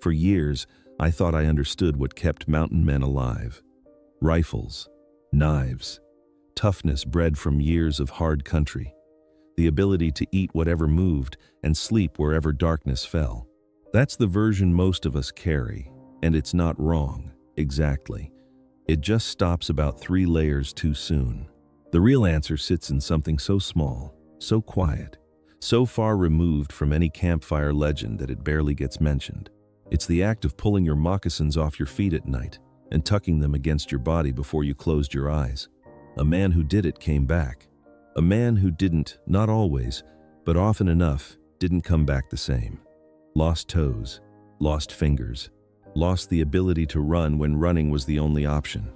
For years, I thought I understood what kept mountain men alive. Rifles, knives, toughness bred from years of hard country, the ability to eat whatever moved and sleep wherever darkness fell. That's the version most of us carry, and it's not wrong, exactly. It just stops about 3 layers too soon. The real answer sits in something so small, so quiet, so far removed from any campfire legend that it barely gets mentioned. It's the act of pulling your moccasins off your feet at night and tucking them against your body before you closed your eyes. A man who did it came back. A man who didn't, not always, but often enough, didn't come back the same. Lost toes, lost fingers, lost the ability to run when running was the only option.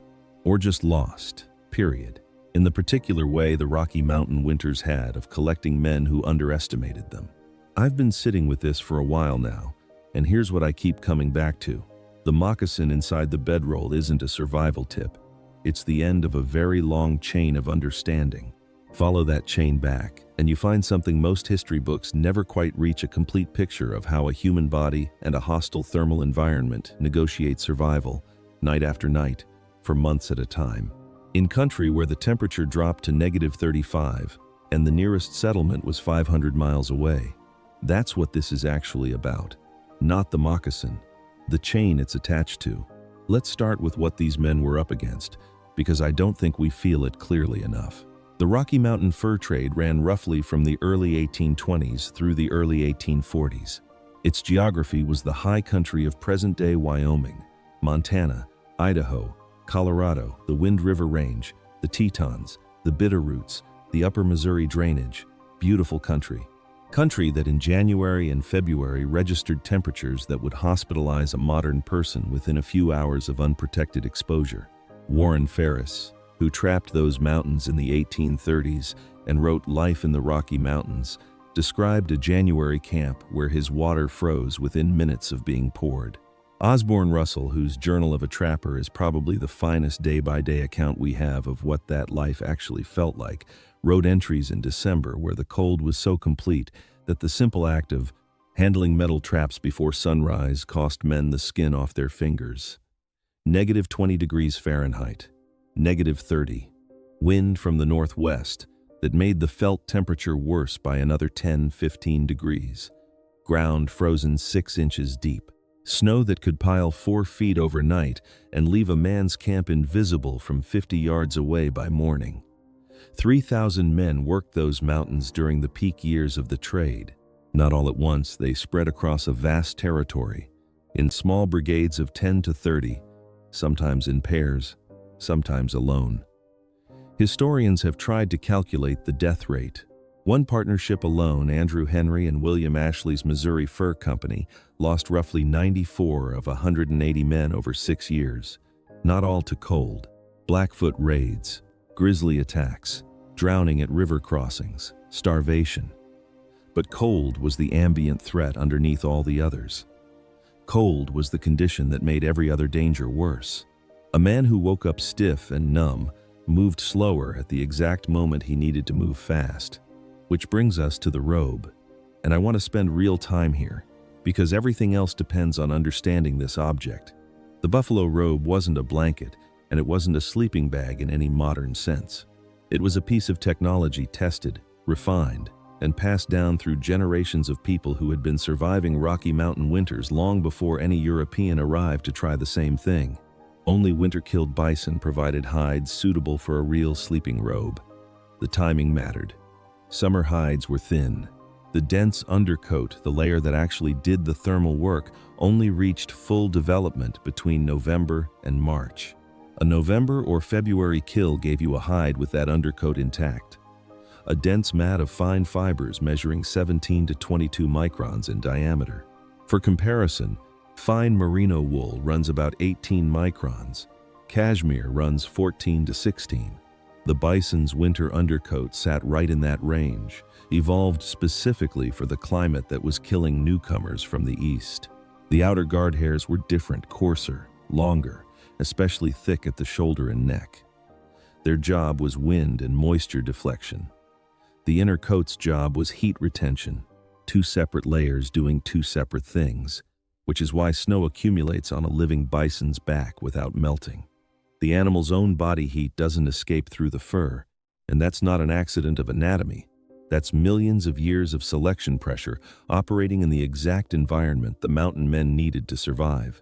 Or just lost, period. In the particular way the Rocky Mountain winters had of collecting men who underestimated them. I've been sitting with this for a while now, and here's what I keep coming back to. The moccasin inside the bedroll isn't a survival tip. It's the end of a very long chain of understanding. Follow that chain back, and you find something most history books never quite reach: a complete picture of how a human body and a hostile thermal environment negotiate survival, night after night, for months at a time. In country where the temperature dropped to -35, and the nearest settlement was 500 miles away. That's what this is actually about. Not the moccasin, the chain it's attached to. Let's start with what these men were up against, because I don't think we feel it clearly enough. The Rocky Mountain fur trade ran roughly from the early 1820s through the early 1840s. Its geography was the high country of present-day Wyoming, Montana, Idaho, Colorado, the Wind River Range, the Tetons, the Bitterroots, the Upper Missouri Drainage. Beautiful country. Country that in January and February registered temperatures that would hospitalize a modern person within a few hours of unprotected exposure. Warren Ferris, who trapped those mountains in the 1830s and wrote Life in the Rocky Mountains, described a January camp where his water froze within minutes of being poured. Osborne Russell, whose Journal of a Trapper is probably the finest day-by-day account we have of what that life actually felt like, wrote entries in December where the cold was so complete that the simple act of handling metal traps before sunrise cost men the skin off their fingers. -20 degrees Fahrenheit, -30, wind from the northwest that made the felt temperature worse by another 10-15 degrees, ground frozen 6 inches deep, snow that could pile 4 feet overnight and leave a man's camp invisible from 50 yards away by morning. 3,000 men worked those mountains during the peak years of the trade. Not all at once, they spread across a vast territory, in small brigades of 10 to 30, sometimes in pairs, sometimes alone. Historians have tried to calculate the death rate. One partnership alone, Andrew Henry and William Ashley's Missouri Fur Company, lost roughly 94 of 180 men over 6 years. Not all to cold, Blackfoot raids, grizzly attacks, drowning at river crossings, starvation. But cold was the ambient threat underneath all the others. Cold was the condition that made every other danger worse. A man who woke up stiff and numb moved slower at the exact moment he needed to move fast. Which brings us to the robe. And I want to spend real time here, because everything else depends on understanding this object. The buffalo robe wasn't a blanket, and it wasn't a sleeping bag in any modern sense. It was a piece of technology tested, refined, and passed down through generations of people who had been surviving Rocky Mountain winters long before any European arrived to try the same thing. Only winter-killed bison provided hides suitable for a real sleeping robe. The timing mattered. Summer hides were thin. The dense undercoat, the layer that actually did the thermal work, only reached full development between November and March. A November or February kill gave you a hide with that undercoat intact. A dense mat of fine fibers measuring 17 to 22 microns in diameter. For comparison, fine merino wool runs about 18 microns. Cashmere runs 14 to 16. The bison's winter undercoat sat right in that range, evolved specifically for the climate that was killing newcomers from the east. The outer guard hairs were different, coarser, longer, especially thick at the shoulder and neck. Their job was wind and moisture deflection. The inner coat's job was heat retention, 2 separate layers doing 2 separate things. which is why snow accumulates on a living bison's back without melting. The animal's own body heat doesn't escape through the fur, and that's not an accident of anatomy. That's millions of years of selection pressure operating in the exact environment the mountain men needed to survive.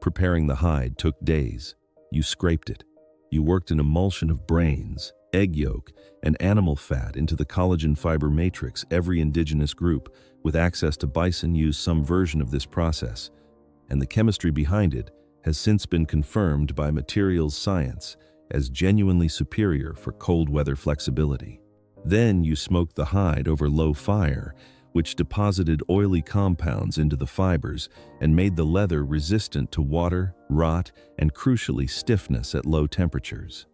Preparing the hide took days. You scraped it. You worked an emulsion of brains, egg yolk, and animal fat into the collagen fiber matrix. Every indigenous group with access to bison used some version of this process, and the chemistry behind it has since been confirmed by materials science as genuinely superior for cold weather flexibility. Then you smoked the hide over low fire, which deposited oily compounds into the fibers and made the leather resistant to water, rot, and crucially stiffness at low temperatures.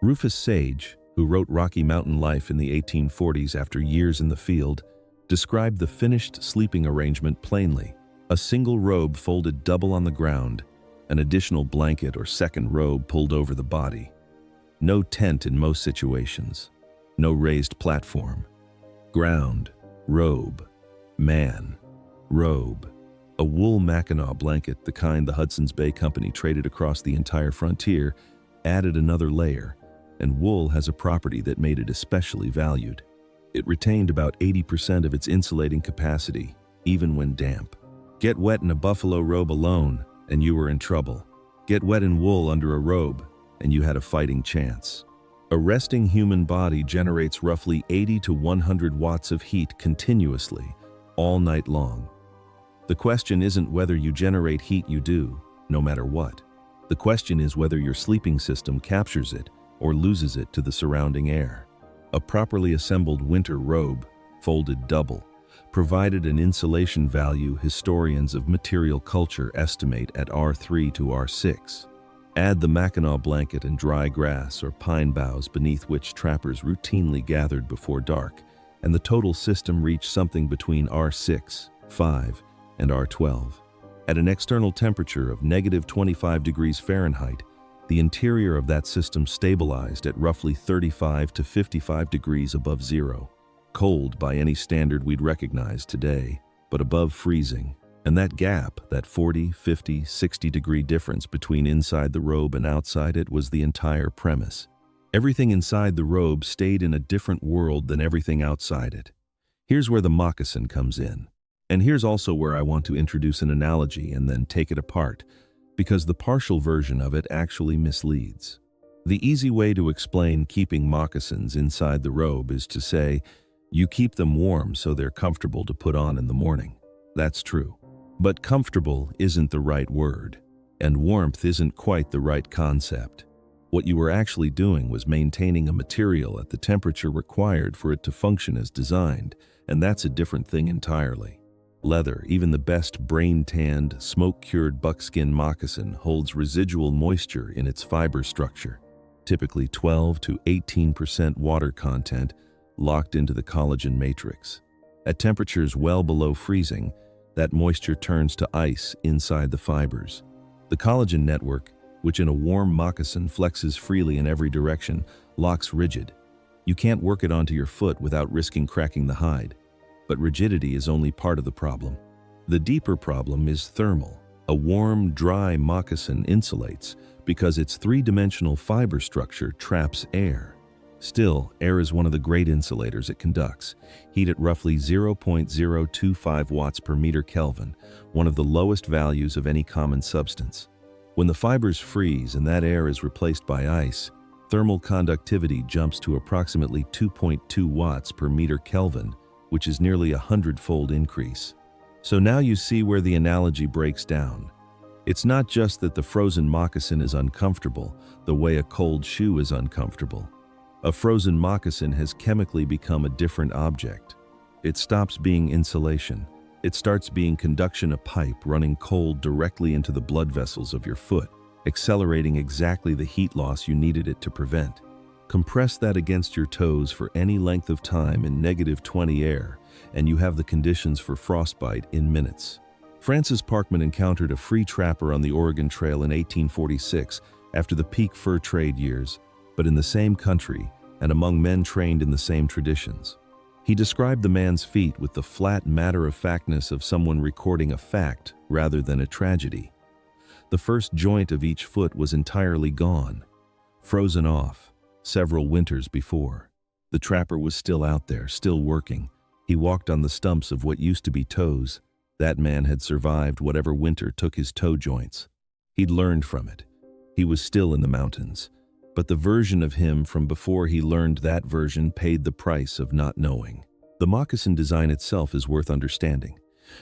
Rufus Sage, who wrote Rocky Mountain Life in the 1840s after years in the field, described the finished sleeping arrangement plainly: a single robe folded double on the ground, an additional blanket or second robe pulled over the body. No tent in most situations. No raised platform. Ground, robe, man, robe. A wool Mackinaw blanket, the kind the Hudson's Bay Company traded across the entire frontier, added another layer, and wool has a property that made it especially valued. It retained about 80% of its insulating capacity, even when damp. Get wet in a buffalo robe alone, and you were in trouble. Get wet in wool under a robe, and you had a fighting chance. A resting human body generates roughly 80 to 100 watts of heat continuously, all night long. The question isn't whether you generate heat, you do, no matter what. The question is whether your sleeping system captures it or loses it to the surrounding air. A properly assembled winter robe, folded double, provided an insulation value historians of material culture estimate at R3 to R6. Add the Mackinaw blanket and dry grass or pine boughs beneath which trappers routinely gathered before dark, and the total system reached something between R6, 5, and R12. At an external temperature of -25 degrees Fahrenheit, the interior of that system stabilized at roughly 35 to 55 degrees above zero. Cold by any standard we'd recognize today, but above freezing. And that gap, that 40, 50, 60-degree difference between inside the robe and outside it, was the entire premise. Everything inside the robe stayed in a different world than everything outside it. Here's where the moccasin comes in. And here's also where I want to introduce an analogy and then take it apart, because the partial version of it actually misleads. The easy way to explain keeping moccasins inside the robe is to say, you keep them warm so they're comfortable to put on in the morning. That's true. But comfortable isn't the right word, and warmth isn't quite the right concept. What you were actually doing was maintaining a material at the temperature required for it to function as designed, and that's a different thing entirely. Leather, even the best brain-tanned, smoke-cured buckskin moccasin, holds residual moisture in its fiber structure, typically 12 to 18% water content locked into the collagen matrix. At temperatures well below freezing, that moisture turns to ice inside the fibers. The collagen network, which in a warm moccasin flexes freely in every direction, locks rigid. You can't work it onto your foot without risking cracking the hide. But rigidity is only part of the problem. The deeper problem is thermal. A warm, dry moccasin insulates because its three-dimensional fiber structure traps air. Still, air is one of the great insulators it conducts. Heat at roughly 0.025 watts per meter Kelvin, one of the lowest values of any common substance. When the fibers freeze and that air is replaced by ice, thermal conductivity jumps to approximately 2.2 watts per meter Kelvin, which is nearly a 100-fold increase. So now you see where the analogy breaks down. It's not just that the frozen moccasin is uncomfortable, the way a cold shoe is uncomfortable. A frozen moccasin has chemically become a different object. It stops being insulation. It starts being conduction, a pipe running cold directly into the blood vessels of your foot, accelerating exactly the heat loss you needed it to prevent. Compress that against your toes for any length of time in -20 air, and you have the conditions for frostbite in minutes. Francis Parkman encountered a free trapper on the Oregon Trail in 1846 after the peak fur trade years, but in the same country and among men trained in the same traditions. He described the man's feet with the flat matter-of-factness of someone recording a fact rather than a tragedy. The first joint of each foot was entirely gone, frozen off, several winters before. The trapper was still out there, still working. He walked on the stumps of what used to be toes. That man had survived whatever winter took his toe joints. He'd learned from it. He was still in the mountains. But the version of him from before he learned that version paid the price of not knowing. The moccasin design itself is worth understanding,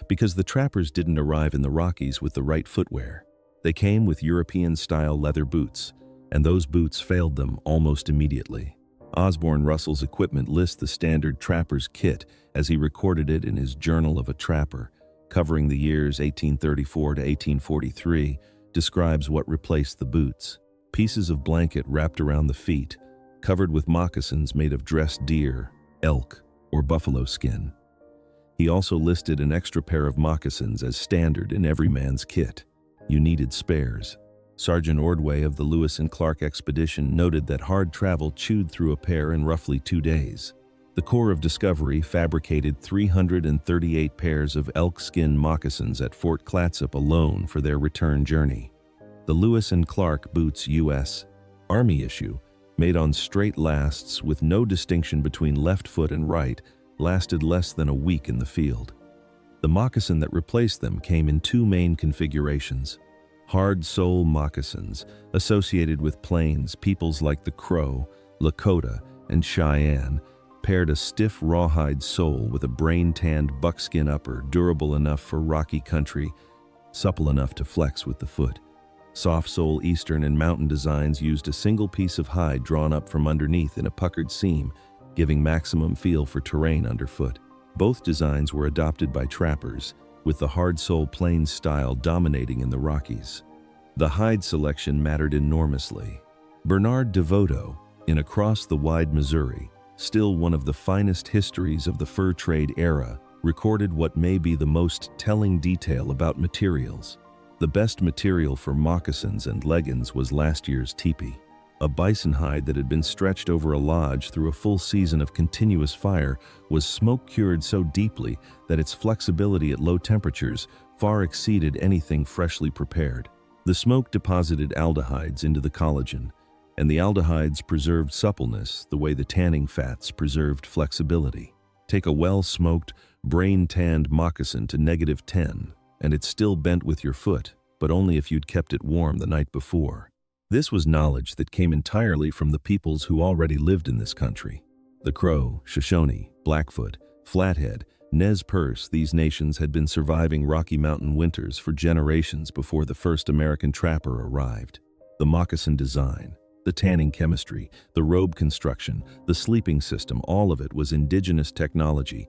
because the trappers didn't arrive in the Rockies with the right footwear. They came with European-style leather boots, and those boots failed them almost immediately. Osborne Russell's equipment lists the standard trapper's kit as he recorded it in his Journal of a Trapper, covering the years 1834 to 1843, describes what replaced the boots. Pieces of blanket wrapped around the feet, covered with moccasins made of dressed deer, elk, or buffalo skin. He also listed an extra pair of moccasins as standard in every man's kit. You needed spares. Sergeant Ordway of the Lewis and Clark expedition noted that hard travel chewed through a pair in roughly 2 days. The Corps of Discovery fabricated 338 pairs of elk skin moccasins at Fort Clatsop alone for their return journey. The Lewis and Clark boots U.S. Army issue, made on straight lasts with no distinction between left foot and right, lasted less than a week in the field. The moccasin that replaced them came in 2 main configurations. Hard sole moccasins, associated with plains peoples like the Crow, Lakota, and Cheyenne, paired a stiff rawhide sole with a brain-tanned buckskin upper durable enough for rocky country, supple enough to flex with the foot. Soft-sole Eastern and Mountain designs used a single piece of hide drawn up from underneath in a puckered seam, giving maximum feel for terrain underfoot. Both designs were adopted by trappers, with the hard-sole plains style dominating in the Rockies. The hide selection mattered enormously. Bernard DeVoto, in Across the Wide Missouri, still one of the finest histories of the fur trade era, recorded what may be the most telling detail about materials. The best material for moccasins and leggings was last year's teepee, a bison hide that had been stretched over a lodge through a full season of continuous fire was smoke-cured so deeply that its flexibility at low temperatures far exceeded anything freshly prepared. The smoke deposited aldehydes into the collagen, and the aldehydes preserved suppleness the way the tanning fats preserved flexibility. Take a well-smoked, brain-tanned moccasin to -10, and it's still bent with your foot, but only if you'd kept it warm the night before. This was knowledge that came entirely from the peoples who already lived in this country. The Crow, Shoshone, Blackfoot, Flathead, Nez Perce, these nations had been surviving Rocky Mountain winters for generations before the first American trapper arrived. The moccasin design, the tanning chemistry, the robe construction, the sleeping system, all of it was indigenous technology,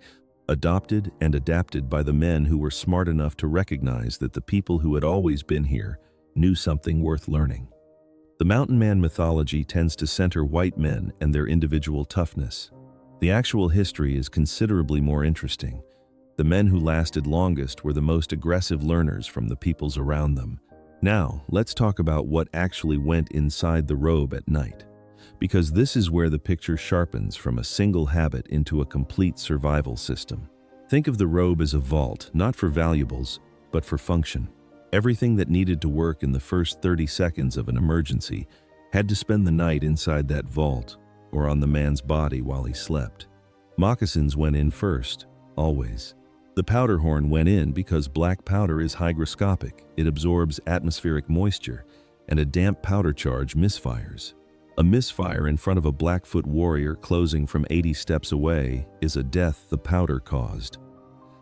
adopted and adapted by the men who were smart enough to recognize that the people who had always been here knew something worth learning. The mountain man mythology tends to center white men and their individual toughness. The actual history is considerably more interesting. The men who lasted longest were the most aggressive learners from the peoples around them. Now, let's talk about what actually went inside the robe at night, because this is where the picture sharpens from a single habit into a complete survival system. Think of the robe as a vault, not for valuables, but for function. Everything that needed to work in the first 30 seconds of an emergency had to spend the night inside that vault or on the man's body while he slept. Moccasins went in first, always. The powder horn went in because black powder is hygroscopic. It absorbs atmospheric moisture, and a damp powder charge misfires. A misfire in front of a Blackfoot warrior closing from 80 steps away is a death the powder caused.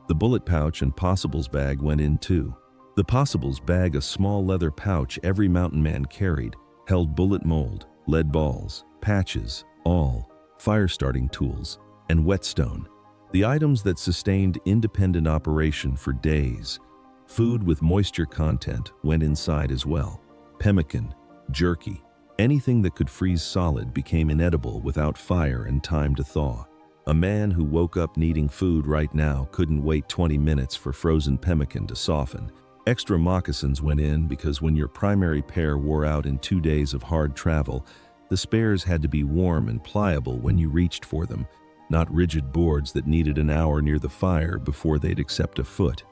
The bullet pouch and possibles bag went in too. The possibles bag, a small leather pouch every mountain man carried, held bullet mold, lead balls, patches, awl, fire-starting tools, and whetstone, the items that sustained independent operation for days. Food with moisture content went inside as well. Pemmican, jerky, anything that could freeze solid became inedible without fire and time to thaw. A man who woke up needing food right now couldn't wait 20 minutes for frozen pemmican to soften. Extra moccasins went in because when your primary pair wore out in 2 days of hard travel, the spares had to be warm and pliable when you reached for them. not rigid boards that needed an hour near the fire before they'd accept a foot.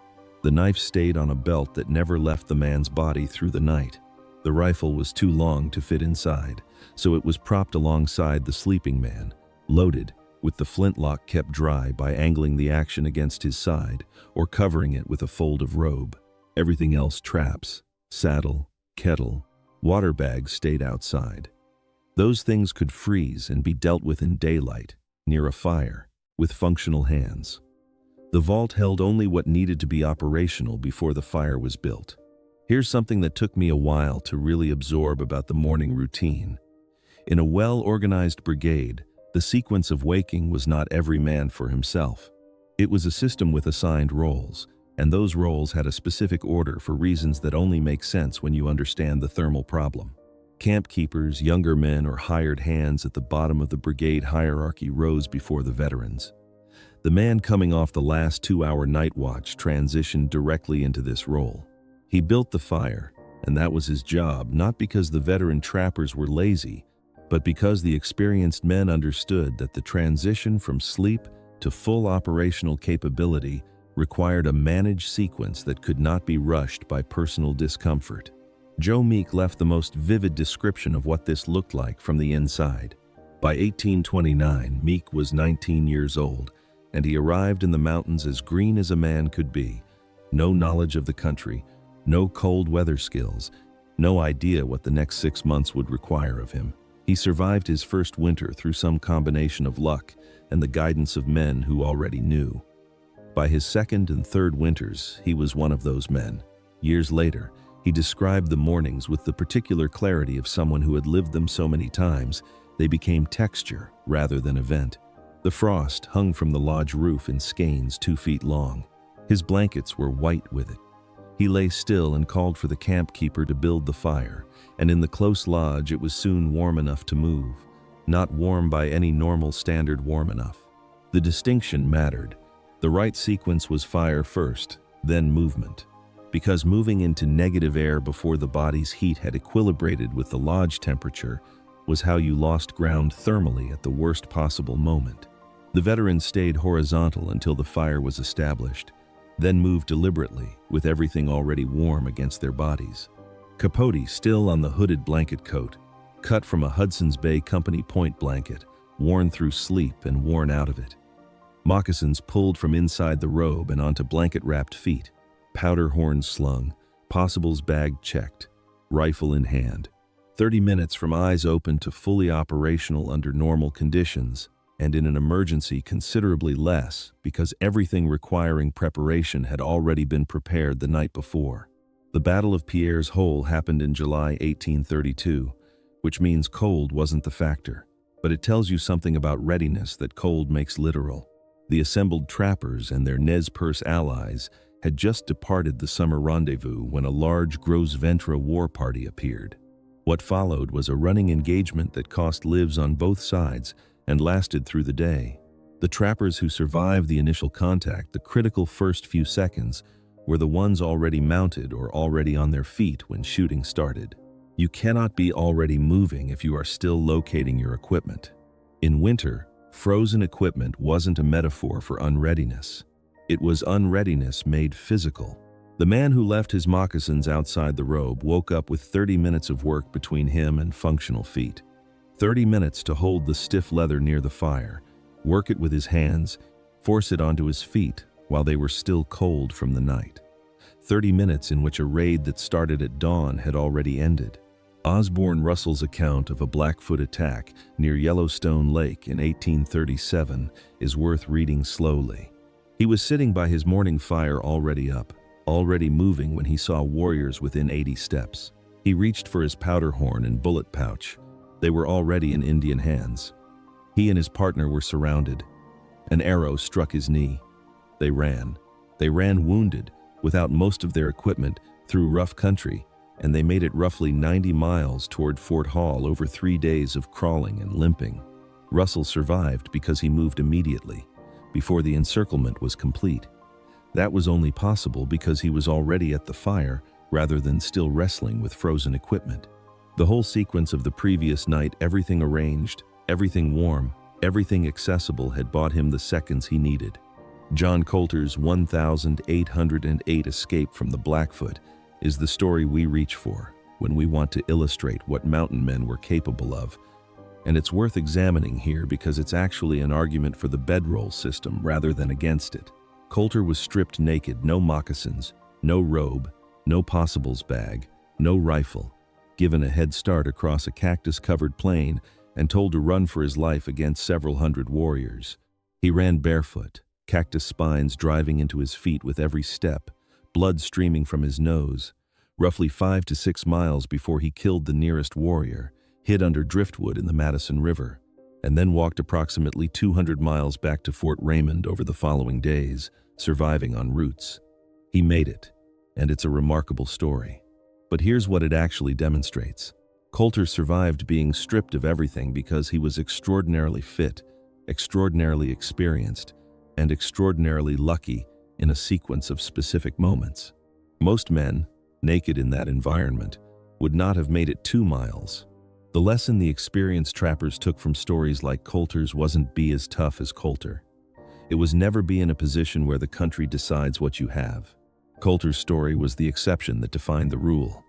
The knife stayed on a belt that never left the man's body through the night. The rifle was too long to fit inside, so it was propped alongside the sleeping man, loaded, with the flintlock kept dry by angling the action against his side or covering it with a fold of robe. Everything else, traps, saddle, kettle, water bags, stayed outside. Those things could freeze and be dealt with in daylight, near a fire, with functional hands. The vault held only what needed to be operational before the fire was built. Here's something that took me a while to really absorb about the morning routine. In a well-organized brigade, the sequence of waking was not every man for himself. It was a system with assigned roles, and those roles had a specific order for reasons that only make sense when you understand the thermal problem. Camp keepers, younger men, or hired hands at the bottom of the brigade hierarchy rose before the veterans. The man coming off the last 2-hour night watch transitioned directly into this role. He built the fire, and that was his job, not because the veteran trappers were lazy, but because the experienced men understood that the transition from sleep to full operational capability required a managed sequence that could not be rushed by personal discomfort. Joe Meek left the most vivid description of what this looked like from the inside. By 1829, Meek was 19 years old, and he arrived in the mountains as green as a man could be. No knowledge of the country, no cold weather skills, no idea what the next 6 months would require of him. He survived his first winter through some combination of luck and the guidance of men who already knew. By his second and third winters, he was one of those men. Years later, he described the mornings with the particular clarity of someone who had lived them so many times, they became texture rather than event. The frost hung from the lodge roof in skeins 2 feet long. His blankets were white with it. He lay still and called for the camp keeper to build the fire, and in the close lodge it was soon warm enough to move. Not warm by any normal standard warm enough. The distinction mattered. The right sequence was fire first, then movement. Because moving into negative air before the body's heat had equilibrated with the lodge temperature was how you lost ground thermally at the worst possible moment. The veterans stayed horizontal until the fire was established, then moved deliberately with everything already warm against their bodies. Capote still on the hooded blanket coat, cut from a Hudson's Bay Company point blanket, worn through sleep and worn out of it. Moccasins pulled from inside the robe and onto blanket-wrapped feet, powder horns slung, possibles bag checked, rifle in hand. 30 minutes from eyes open to fully operational under normal conditions, and in an emergency considerably less because everything requiring preparation had already been prepared the night before. The Battle of Pierre's Hole happened in July 1832, which means cold wasn't the factor, but it tells you something about readiness that cold makes literal. The assembled trappers and their Nez Perce allies had just departed the summer rendezvous when a large Gros Ventre war party appeared. What followed was a running engagement that cost lives on both sides and lasted through the day. The trappers who survived the initial contact, the critical first few seconds, were the ones already mounted or already on their feet when shooting started. You cannot be already moving if you are still locating your equipment. In winter, frozen equipment wasn't a metaphor for unreadiness. It was unreadiness made physical. The man who left his moccasins outside the robe woke up with 30 minutes of work between him and functional feet. 30 minutes to hold the stiff leather near the fire, work it with his hands, force it onto his feet while they were still cold from the night. 30 minutes in which a raid that started at dawn had already ended. Osborne Russell's account of a Blackfoot attack near Yellowstone Lake in 1837 is worth reading slowly. He was sitting by his morning fire already up, already moving when he saw warriors within 80 steps. He reached for his powder horn and bullet pouch. They were already in Indian hands. He and his partner were surrounded. An arrow struck his knee. They ran. They ran wounded, without most of their equipment, through rough country, and they made it roughly 90 miles toward Fort Hall over 3 days of crawling and limping. Russell survived because he moved immediately, before the encirclement was complete. That was only possible because he was already at the fire rather than still wrestling with frozen equipment. The whole sequence of the previous night, everything arranged, everything warm, Everything accessible had bought him the seconds he needed. John Coulter's 1808 escape from the Blackfoot is the story we reach for when we want to illustrate what mountain men were capable of. And it's worth examining here because it's actually an argument for the bedroll system rather than against it. Coulter was stripped naked, no moccasins, no robe, no possibles bag, no rifle, given a head start across a cactus-covered plain and told to run for his life against several hundred warriors. He ran barefoot, cactus spines driving into his feet with every step, blood streaming from his nose, roughly 5 to 6 miles before he killed the nearest warrior, hid under driftwood in the Madison River, and then walked approximately 200 miles back to Fort Raymond over the following days, surviving on roots. He made it, and it's a remarkable story. But here's what it actually demonstrates. Coulter survived being stripped of everything because he was extraordinarily fit, extraordinarily experienced, and extraordinarily lucky in a sequence of specific moments. Most men, naked in that environment, would not have made it 2 miles. The lesson the experienced trappers took from stories like Coulter's wasn't be as tough as Coulter. It was never be in a position where the country decides what you have. Coulter's story was the exception that defined the rule.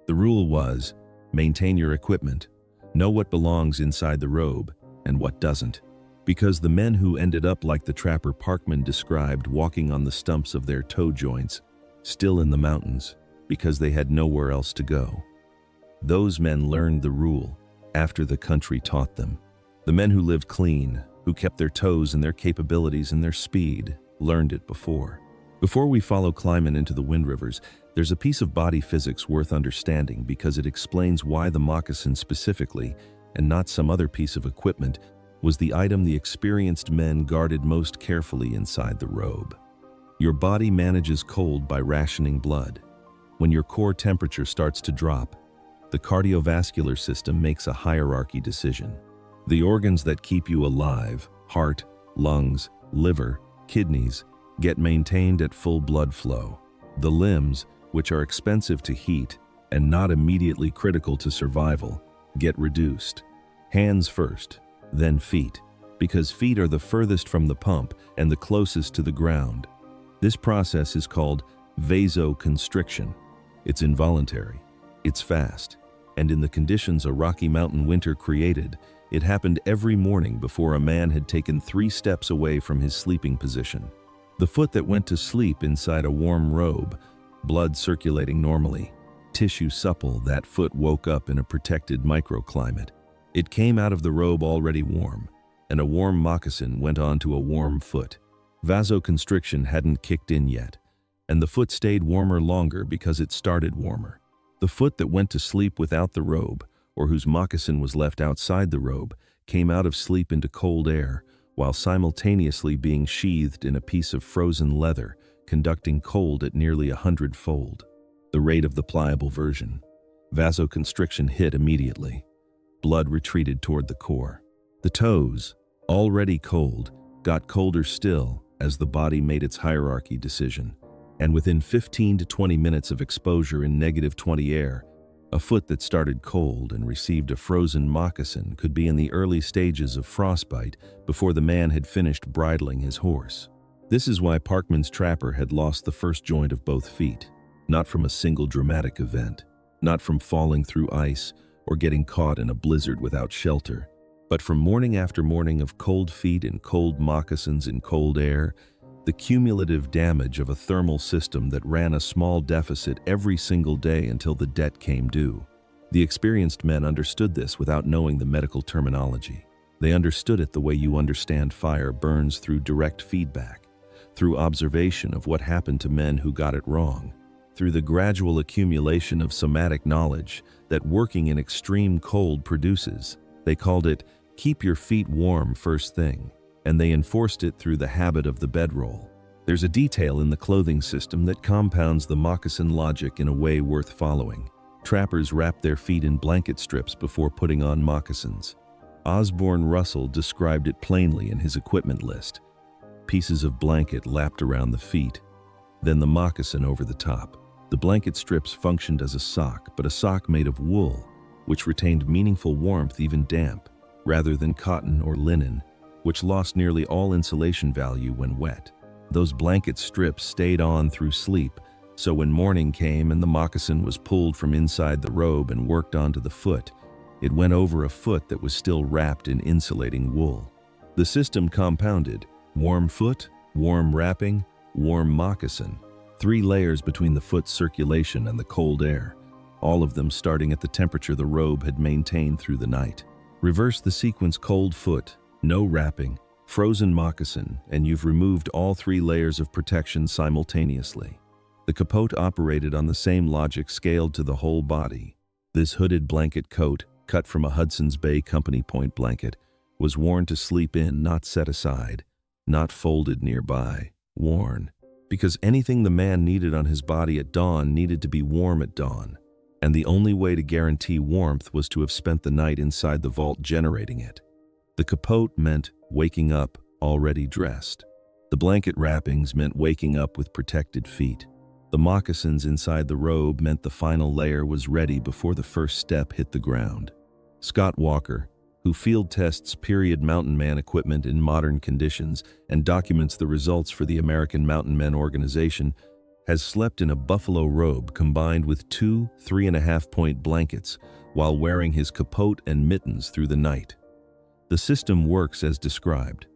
The rule was, maintain your equipment, know what belongs inside the robe and what doesn't. Because the men who ended up like the trapper Parkman described, walking on the stumps of their toe joints, still in the mountains, because they had nowhere else to go. Those men learned the rule after the country taught them. The men who lived clean, who kept their toes and their capabilities and their speed, learned it before. Before we follow Kleiman into the Wind Rivers, there's a piece of body physics worth understanding because it explains why the moccasin specifically, and not some other piece of equipment, was the item the experienced men guarded most carefully inside the robe. Your body manages cold by rationing blood. When your core temperature starts to drop, the cardiovascular system makes a hierarchy decision. The organs that keep you alive, heart, lungs, liver, kidneys, get maintained at full blood flow. The limbs, which are expensive to heat and not immediately critical to survival, get reduced. Hands first, then feet, because feet are the furthest from the pump and the closest to the ground. This process is called vasoconstriction. It's involuntary, it's fast, and in the conditions a Rocky Mountain winter created, it happened every morning before a man had taken 3 steps away from his sleeping position. The foot that went to sleep inside a warm robe, blood circulating normally, tissue supple, that foot woke up in a protected microclimate. It came out of the robe already warm, and a warm moccasin went on to a warm foot. Vasoconstriction hadn't kicked in yet, and the foot stayed warmer longer because it started warmer. The foot that went to sleep without the robe, or whose moccasin was left outside the robe, came out of sleep into cold air, while simultaneously being sheathed in a piece of frozen leather, conducting cold at nearly 100-fold. The rate of the pliable version. Vasoconstriction hit immediately. Blood retreated toward the core. The toes, already cold, got colder still as the body made its hierarchy decision. And within 15 to 20 minutes of exposure in -20 air, a foot that started cold and received a frozen moccasin could be in the early stages of frostbite before the man had finished bridling his horse. This is why Parkman's trapper had lost the first joint of both feet, not from a single dramatic event, not from falling through ice or getting caught in a blizzard without shelter, but from morning after morning of cold feet and cold moccasins in cold air, the cumulative damage of a thermal system that ran a small deficit every single day until the debt came due. The experienced men understood this without knowing the medical terminology. They understood it the way you understand fire burns, through direct feedback, through observation of what happened to men who got it wrong, through the gradual accumulation of somatic knowledge that working in extreme cold produces. They called it, keep your feet warm first thing, and they enforced it through the habit of the bedroll. There's a detail in the clothing system that compounds the moccasin logic in a way worth following. Trappers wrapped their feet in blanket strips before putting on moccasins. Osborne Russell described it plainly in his equipment list. Pieces of blanket lapped around the feet, then the moccasin over the top. The blanket strips functioned as a sock, but a sock made of wool, which retained meaningful warmth even damp, rather than cotton or linen, which lost nearly all insulation value when wet. Those blanket strips stayed on through sleep, so when morning came and the moccasin was pulled from inside the robe and worked onto the foot, it went over a foot that was still wrapped in insulating wool. The system compounded: warm foot, warm wrapping, warm moccasin, 3 layers between the foot's circulation and the cold air, all of them starting at the temperature the robe had maintained through the night. Reverse the sequence: cold foot, no wrapping, frozen moccasin, and you've removed all 3 layers of protection simultaneously. The capote operated on the same logic scaled to the whole body. This hooded blanket coat, cut from a Hudson's Bay Company Point blanket, was worn to sleep in, not set aside, not folded nearby, worn, because anything the man needed on his body at dawn needed to be warm at dawn, and the only way to guarantee warmth was to have spent the night inside the vault generating it. The capote meant waking up already dressed. The blanket wrappings meant waking up with protected feet. The moccasins inside the robe meant the final layer was ready before the first step hit the ground. Scott Walker, who field tests period mountain man equipment in modern conditions and documents the results for the American Mountain Men organization, has slept in a buffalo robe combined with 2 3.5-point blankets while wearing his capote and mittens through the night. The system works as described.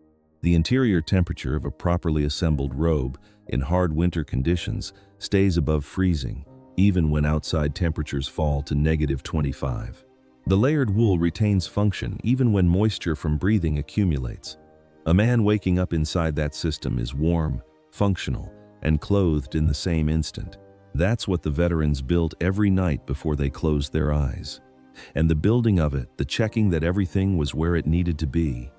The interior temperature of a properly assembled robe in hard winter conditions stays above freezing, even when outside temperatures fall to -25. The layered wool retains function even when moisture from breathing accumulates. A man waking up inside that system is warm, functional, and clothed in the same instant. That's what the veterans built every night before they closed their eyes. And the building of it, the checking that everything was where it needed to be,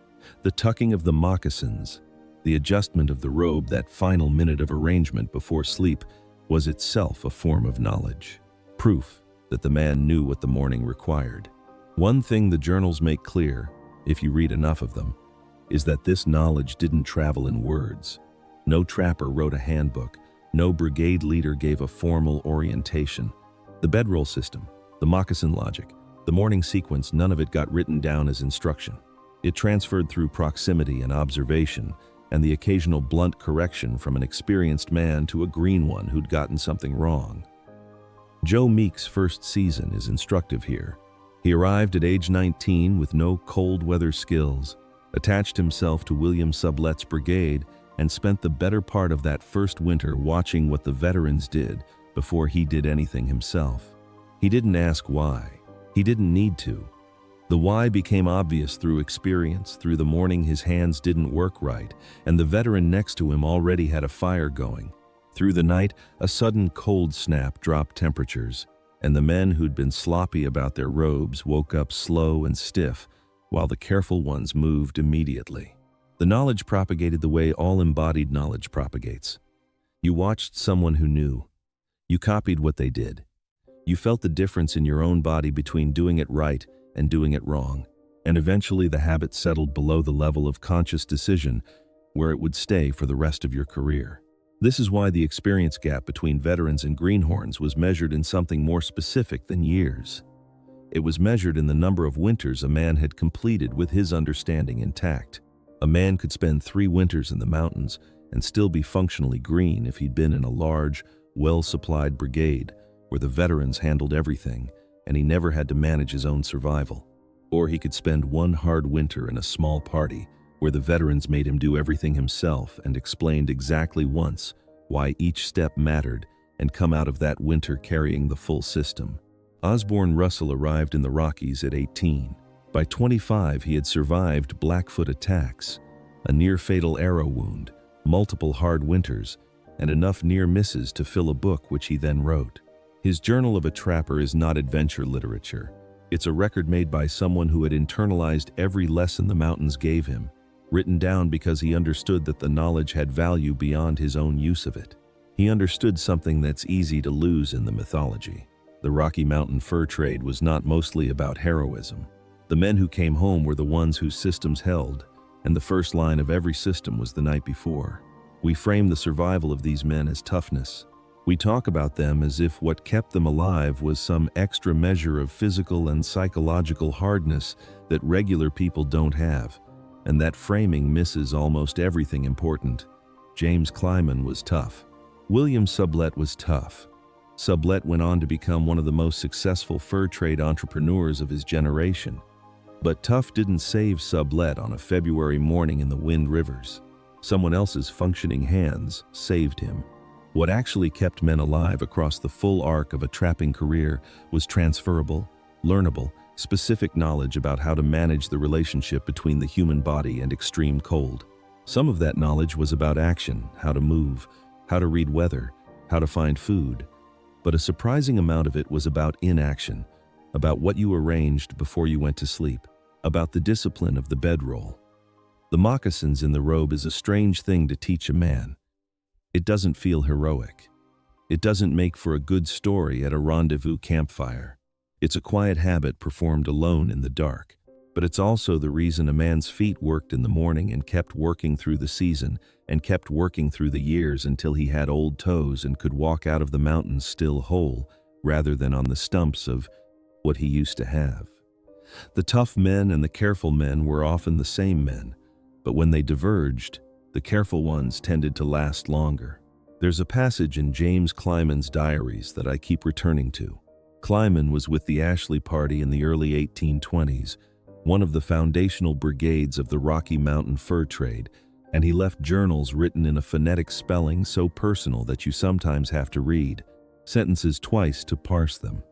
the tucking of the moccasins, the adjustment of the robe, that final minute of arrangement before sleep, was itself a form of knowledge. Proof that the man knew what the morning required. One thing the journals make clear, if you read enough of them, is that this knowledge didn't travel in words. No trapper wrote a handbook. No brigade leader gave a formal orientation. The bedroll system, the moccasin logic, the morning sequence, none of it got written down as instruction. It transferred through proximity and observation, and the occasional blunt correction from an experienced man to a green one who'd gotten something wrong. Joe Meek's first season is instructive here. He arrived at age 19 with no cold weather skills, attached himself to William Sublet's brigade, and spent the better part of that first winter watching what the veterans did before he did anything himself. He didn't ask why. He didn't need to. The why became obvious through experience. Through the morning his hands didn't work right, and the veteran next to him already had a fire going. Through the night, a sudden cold snap dropped temperatures, and the men who'd been sloppy about their robes woke up slow and stiff, while the careful ones moved immediately. The knowledge propagated the way all embodied knowledge propagates. You watched someone who knew. You copied what they did. You felt the difference in your own body between doing it right and doing it wrong, and eventually the habit settled below the level of conscious decision where it would stay for the rest of your career. This is why the experience gap between veterans and greenhorns was measured in something more specific than years. It was measured in the number of winters a man had completed with his understanding intact. A man could spend 3 winters in the mountains and still be functionally green if he'd been in a large, well-supplied brigade where the veterans handled everything and he never had to manage his own survival. Or he could spend 1 hard winter in a small party where the veterans made him do everything himself and explained exactly once why each step mattered, and come out of that winter carrying the full system. Osborne Russell arrived in the Rockies at 18. By 25, he had survived Blackfoot attacks, a near-fatal arrow wound, multiple hard winters, and enough near misses to fill a book which he then wrote. His Journal of a Trapper is not adventure literature. It's a record made by someone who had internalized every lesson the mountains gave him, written down because he understood that the knowledge had value beyond his own use of it. He understood something that's easy to lose in the mythology. The Rocky Mountain fur trade was not mostly about heroism. The men who came home were the ones whose systems held, and the first line of every system was the night before. We frame the survival of these men as toughness. We talk about them as if what kept them alive was some extra measure of physical and psychological hardness that regular people don't have. and that framing misses almost everything important. James Clyman was tough. William Sublette was tough. Sublette went on to become one of the most successful fur trade entrepreneurs of his generation. But tough didn't save Sublette on a February morning in the Wind Rivers. Someone else's functioning hands saved him. What actually kept men alive across the full arc of a trapping career was transferable, learnable, specific knowledge about how to manage the relationship between the human body and extreme cold. Some of that knowledge was about action, how to move, how to read weather, how to find food. But a surprising amount of it was about inaction, about what you arranged before you went to sleep, about the discipline of the bedroll. The moccasins in the robe is a strange thing to teach a man. It doesn't feel heroic. It doesn't make for a good story at a rendezvous campfire. It's a quiet habit performed alone in the dark. But it's also the reason a man's feet worked in the morning and kept working through the season and kept working through the years until he had old toes and could walk out of the mountains still whole, rather than on the stumps of what he used to have. The tough men and the careful men were often the same men, but when they diverged, the careful ones tended to last longer. There's a passage in James Clyman's diaries that I keep returning to. Clyman was with the Ashley Party in the early 1820s, one of the foundational brigades of the Rocky Mountain fur trade, and he left journals written in a phonetic spelling so personal that you sometimes have to read sentences twice to parse them.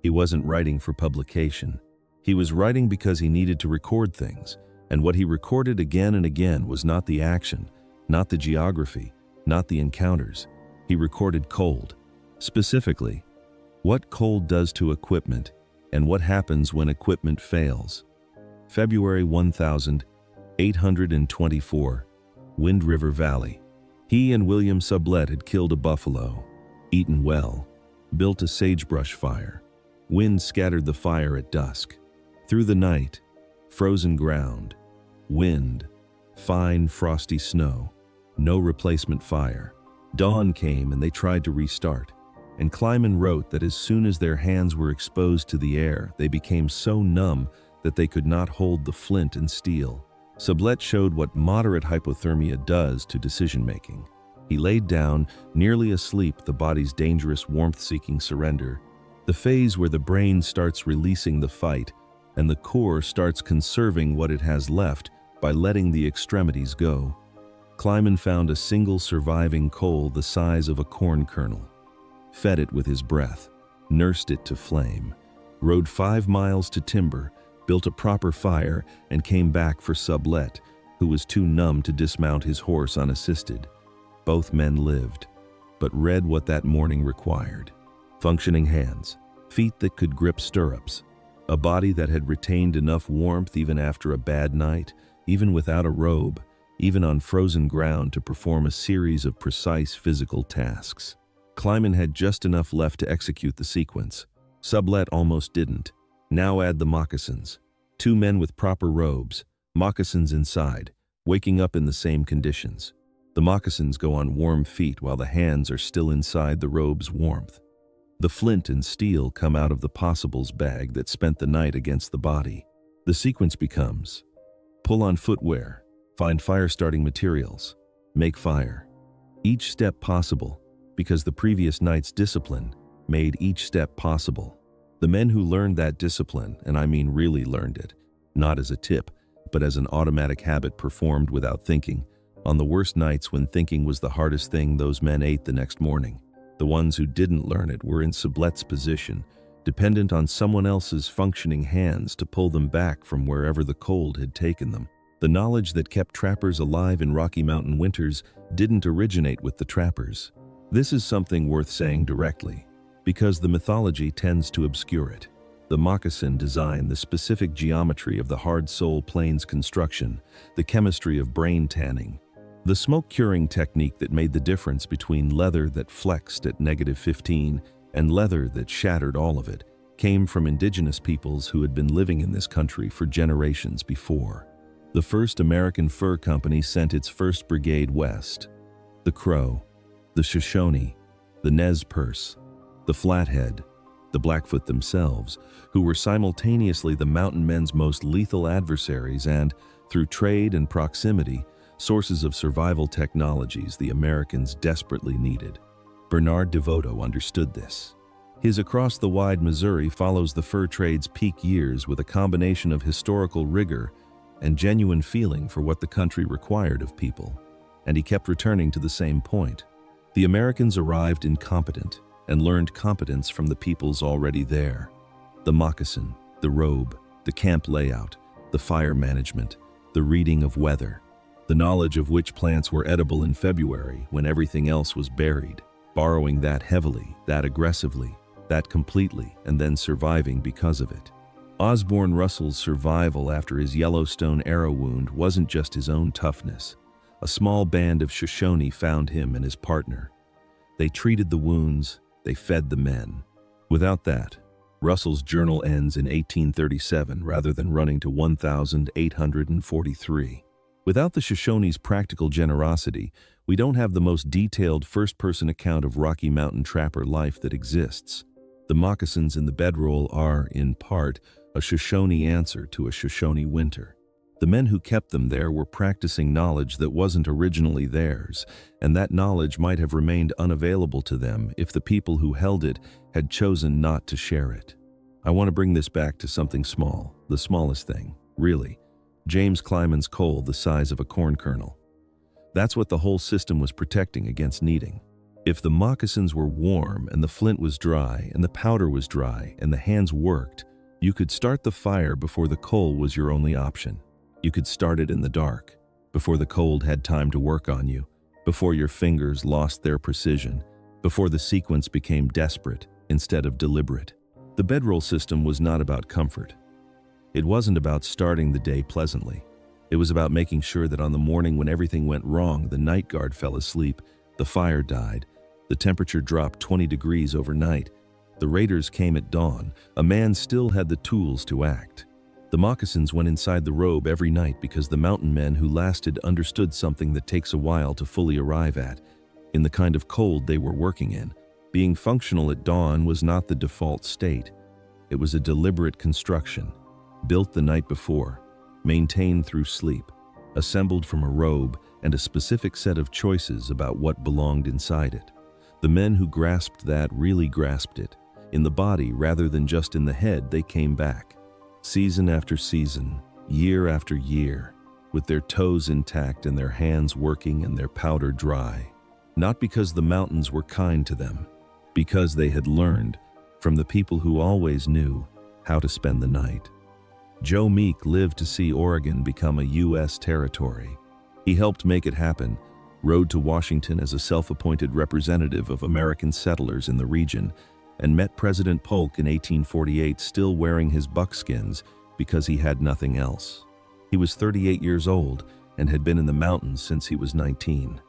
He wasn't writing for publication. He was writing because he needed to record things, and what he recorded again and again was not the action, not the geography, not the encounters. He recorded cold. Specifically, what cold does to equipment and what happens when equipment fails. February 1824, Wind River Valley. He and William Sublette had killed a buffalo, eaten well, built a sagebrush fire. Wind scattered the fire at dusk. Through the night, frozen ground, wind, fine frosty snow, no replacement fire. Dawn came and they tried to restart. And Clyman wrote that as soon as their hands were exposed to the air, they became so numb that they could not hold the flint and steel. Sublette showed what moderate hypothermia does to decision-making. He laid down, nearly asleep, the body's dangerous warmth-seeking surrender, the phase where the brain starts releasing the fight and the core starts conserving what it has left by letting the extremities go. Clyman found a single surviving coal the size of a corn kernel, fed it with his breath, nursed it to flame, rode 5 miles to timber, built a proper fire, and came back for Sublette, who was too numb to dismount his horse unassisted. Both men lived, but read what that morning required. Functioning hands, feet that could grip stirrups, a body that had retained enough warmth even after a bad night, even without a robe, even on frozen ground to perform a series of precise physical tasks. Clyman had just enough left to execute the sequence. Sublette almost didn't. Now add the moccasins. 2 men with proper robes, moccasins inside, waking up in the same conditions. The moccasins go on warm feet while the hands are still inside the robe's warmth. The flint and steel come out of the possibles bag that spent the night against the body. The sequence becomes: pull on footwear, find fire-starting materials, make fire. Each step possible, because the previous night's discipline made each step possible. The men who learned that discipline, and I mean really learned it, not as a tip, but as an automatic habit performed without thinking, on the worst nights when thinking was the hardest thing, those men ate the next morning. The ones who didn't learn it were in Sublette's position, dependent on someone else's functioning hands to pull them back from wherever the cold had taken them. The knowledge that kept trappers alive in Rocky Mountain winters didn't originate with the trappers. This is something worth saying directly, because the mythology tends to obscure it. The moccasin design, the specific geometry of the hard sole planes construction, the chemistry of brain tanning, the smoke curing technique that made the difference between leather that flexed at -15 and leather that shattered all of it, came from indigenous peoples who had been living in this country for generations before. The first American fur company sent its first brigade west. The Crow, the Shoshone, the Nez Perce, the Flathead, the Blackfoot themselves, who were simultaneously the mountain men's most lethal adversaries and, through trade and proximity, sources of survival technologies the Americans desperately needed. Bernard DeVoto understood this. His Across the Wide Missouri follows the fur trade's peak years with a combination of historical rigor and genuine feeling for what the country required of people. And he kept returning to the same point. The Americans arrived incompetent and learned competence from the peoples already there. The moccasin, the robe, the camp layout, the fire management, the reading of weather, the knowledge of which plants were edible in February when everything else was buried, borrowing that heavily, that aggressively, that completely, and then surviving because of it. Osborne Russell's survival after his Yellowstone arrow wound wasn't just his own toughness. A small band of Shoshone found him and his partner. They treated the wounds, they fed the men. Without that, Russell's journal ends in 1837 rather than running to 1843. Without the Shoshone's practical generosity, we don't have the most detailed first-person account of Rocky Mountain trapper life that exists. The moccasins in the Bedroll are, in part, a Shoshone answer to a Shoshone winter. The men who kept them there were practicing knowledge that wasn't originally theirs, and that knowledge might have remained unavailable to them if the people who held it had chosen not to share it. I want to bring this back to something small, the smallest thing, really. James Clyman's coal the size of a corn kernel. That's what the whole system was protecting against needing. If the moccasins were warm and the flint was dry and the powder was dry and the hands worked, you could start the fire before the coal was your only option. You could start it in the dark, before the cold had time to work on you, before your fingers lost their precision, before the sequence became desperate instead of deliberate. The bedroll system was not about comfort. It wasn't about starting the day pleasantly. It was about making sure that on the morning when everything went wrong, the night guard fell asleep, the fire died, the temperature dropped 20 degrees overnight, the raiders came at dawn, a man still had the tools to act. The moccasins went inside the robe every night because the mountain men who lasted understood something that takes a while to fully arrive at. In the kind of cold they were working in, being functional at dawn was not the default state. It was a deliberate construction, built the night before, maintained through sleep, assembled from a robe and a specific set of choices about what belonged inside it. The men who grasped that really grasped it. In the body rather than just in the head, they came back. Season after season, year after year, with their toes intact and their hands working and their powder dry. Not because the mountains were kind to them, because they had learned, from the people who always knew, how to spend the night. Joe Meek lived to see Oregon become a U.S. territory. He helped make it happen, rode to Washington as a self-appointed representative of American settlers in the region, and met President Polk in 1848 still wearing his buckskins because he had nothing else. He was 38 years old and had been in the mountains since he was 19.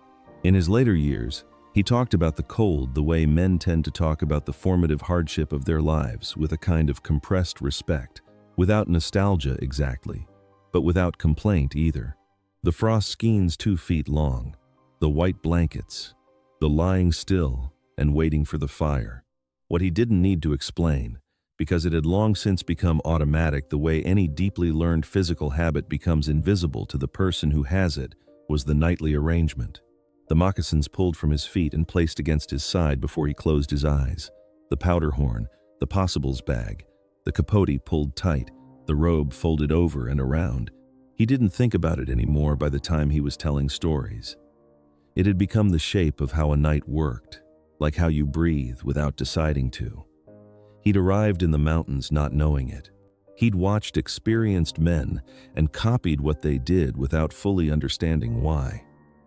In his later years, he talked about the cold the way men tend to talk about the formative hardship of their lives, with a kind of compressed respect, without nostalgia exactly, but without complaint either. The frost skeins 2 feet long, the white blankets, the lying still and waiting for the fire. What he didn't need to explain, because it had long since become automatic the way any deeply learned physical habit becomes invisible to the person who has it, was the nightly arrangement. The moccasins pulled from his feet and placed against his side before he closed his eyes. The powder horn, the possibles bag, the capote pulled tight, the robe folded over and around. He didn't think about it anymore by the time he was telling stories. It had become the shape of how a night worked, like how you breathe without deciding to. He'd arrived in the mountains not knowing it. He'd watched experienced men and copied what they did without fully understanding why.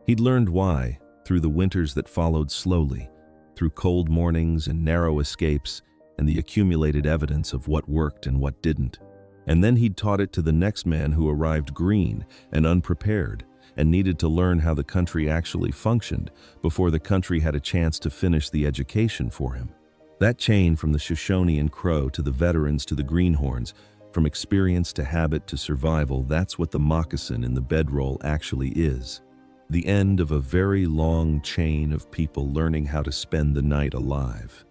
He'd learned why through the winters that followed slowly, through cold mornings and narrow escapes and the accumulated evidence of what worked and what didn't. And then he'd taught it to the next man who arrived green and unprepared and needed to learn how the country actually functioned before the country had a chance to finish the education for him. That chain from the Shoshone and Crow to the veterans to the greenhorns, from experience to habit to survival, that's what the moccasin in the bedroll actually is. The end of a very long chain of people learning how to spend the night alive.